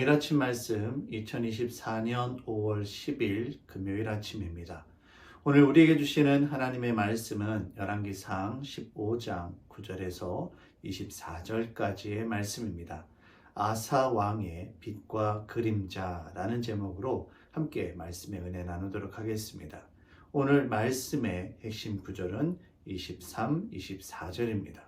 매일 아침 말씀 2024년 5월 10일 금요일 아침입니다. 오늘 우리에게 주시는 하나님의 말씀은 열왕기상 15장 9절에서 24절까지의 말씀입니다. 아사 왕의 빛과 그림자라는 제목으로 함께 말씀의 은혜 나누도록 하겠습니다. 오늘 말씀의 핵심 구절은 23, 24절입니다.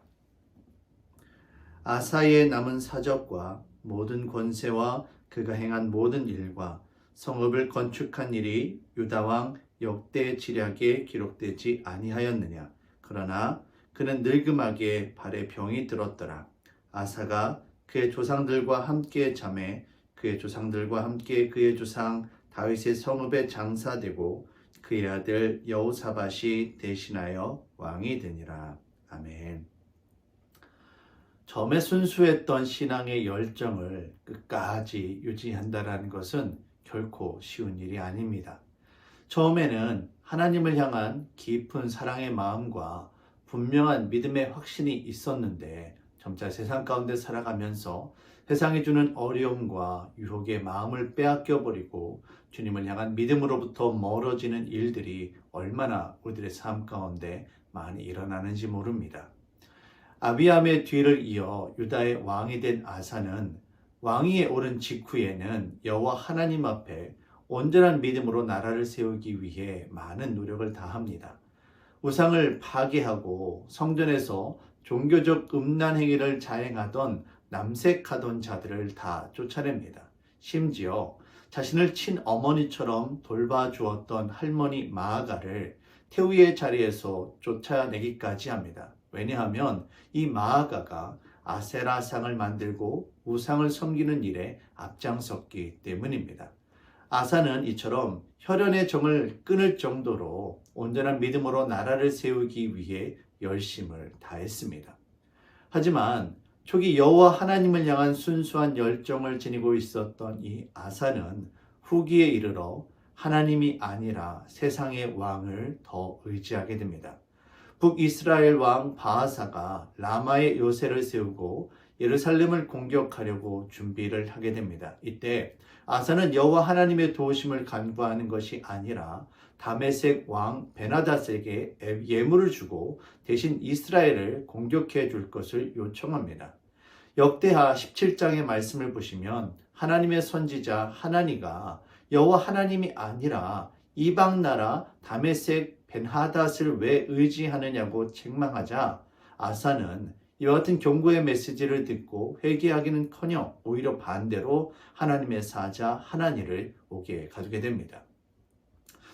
아사의 남은 사적과 모든 권세와 그가 행한 모든 일과 성읍을 건축한 일이 유다왕 역대 지략에 기록되지 아니하였느냐. 그러나 그는 늙음하게 발에 병이 들었더라. 아사가 그의 조상들과 함께 잠에 그의 조상들과 함께 그의 조상 다윗의 성읍에 장사되고 그의 아들 여호사밧이 대신하여 왕이 되니라. 아멘. 처음에 순수했던 신앙의 열정을 끝까지 유지한다는 것은 결코 쉬운 일이 아닙니다. 처음에는 하나님을 향한 깊은 사랑의 마음과 분명한 믿음의 확신이 있었는데 점차 세상 가운데 살아가면서 세상이 주는 어려움과 유혹의 마음을 빼앗겨버리고 주님을 향한 믿음으로부터 멀어지는 일들이 얼마나 우리들의 삶 가운데 많이 일어나는지 모릅니다. 아비암의 뒤를 이어 유다의 왕이 된 아사는 왕위에 오른 직후에는 여호와 하나님 앞에 온전한 믿음으로 나라를 세우기 위해 많은 노력을 다합니다. 우상을 파괴하고 성전에서 종교적 음란 행위를 자행하던 남색하던 자들을 다 쫓아냅니다. 심지어 자신을 친어머니처럼 돌봐주었던 할머니 마아가를 태우의 자리에서 쫓아내기까지 합니다. 왜냐하면 이 마아가가 아세라상을 만들고 우상을 섬기는 일에 앞장섰기 때문입니다. 아사는 이처럼 혈연의 정을 끊을 정도로 온전한 믿음으로 나라를 세우기 위해 열심을 다했습니다. 하지만 초기 여호와 하나님을 향한 순수한 열정을 지니고 있었던 이 아사는 후기에 이르러 하나님이 아니라 세상의 왕을 더 의지하게 됩니다. 북이스라엘 왕 바하사가 라마의 요새를 세우고 예루살렘을 공격하려고 준비를 하게 됩니다. 이때 아사는 여호와 하나님의 도우심을 간구하는 것이 아니라 다메섹 왕 베나닷에게 예물을 주고 대신 이스라엘을 공격해 줄 것을 요청합니다. 역대하 17장의 말씀을 보시면 하나님의 선지자 하나니가 여호와 하나님이 아니라 이방 나라 다메섹 벤하닷을 왜 의지하느냐고 책망하자 아사는 이와 같은 경고의 메시지를 듣고 회개하기는커녕 오히려 반대로 하나님의 사자 하나니를 옥에 가두게 됩니다.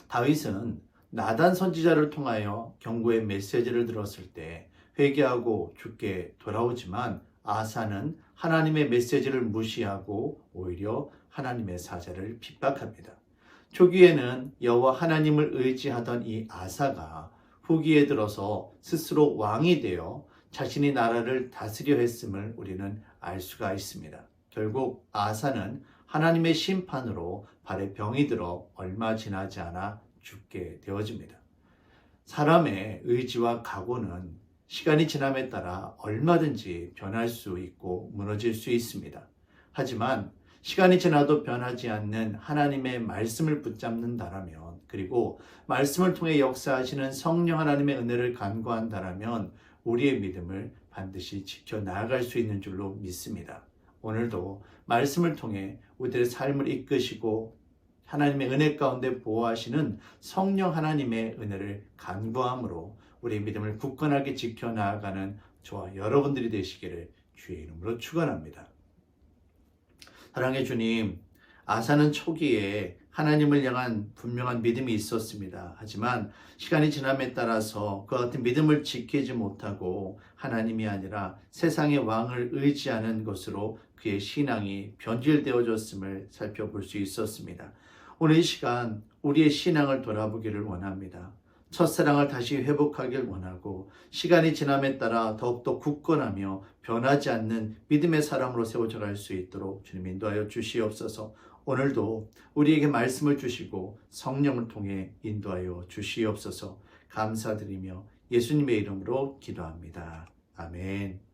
다윗은 나단 선지자를 통하여 경고의 메시지를 들었을 때 회개하고 죽게 돌아오지만 아사는 하나님의 메시지를 무시하고 오히려 하나님의 사자를 핍박합니다. 초기에는 여호와 하나님을 의지하던 이 아사가 후기에 들어서 스스로 왕이 되어 자신이 나라를 다스려 했음을 우리는 알 수가 있습니다. 결국 아사는 하나님의 심판으로 발에 병이 들어 얼마 지나지 않아 죽게 되어집니다. 사람의 의지와 각오는 시간이 지남에 따라 얼마든지 변할 수 있고 무너질 수 있습니다. 하지만 시간이 지나도 변하지 않는 하나님의 말씀을 붙잡는다라면, 그리고 말씀을 통해 역사하시는 성령 하나님의 은혜를 간구한다라면 우리의 믿음을 반드시 지켜나갈 수 있는 줄로 믿습니다. 오늘도 말씀을 통해 우리들의 삶을 이끄시고 하나님의 은혜 가운데 보호하시는 성령 하나님의 은혜를 간구함으로 우리의 믿음을 굳건하게 지켜나가는 저와 여러분들이 되시기를 주의 이름으로 축원합니다. 사랑의 주님, 아사는 초기에 하나님을 향한 분명한 믿음이 있었습니다. 하지만 시간이 지남에 따라서 그 같은 믿음을 지키지 못하고 하나님이 아니라 세상의 왕을 의지하는 것으로 그의 신앙이 변질되어졌음을 살펴볼 수 있었습니다. 오늘 이 시간 우리의 신앙을 돌아보기를 원합니다. 첫사랑을 다시 회복하길 원하고 시간이 지남에 따라 더욱더 굳건하며 변하지 않는 믿음의 사람으로 세워져 갈 수 있도록 주님 인도하여 주시옵소서. 오늘도 우리에게 말씀을 주시고 성령을 통해 인도하여 주시옵소서. 감사드리며 예수님의 이름으로 기도합니다. 아멘.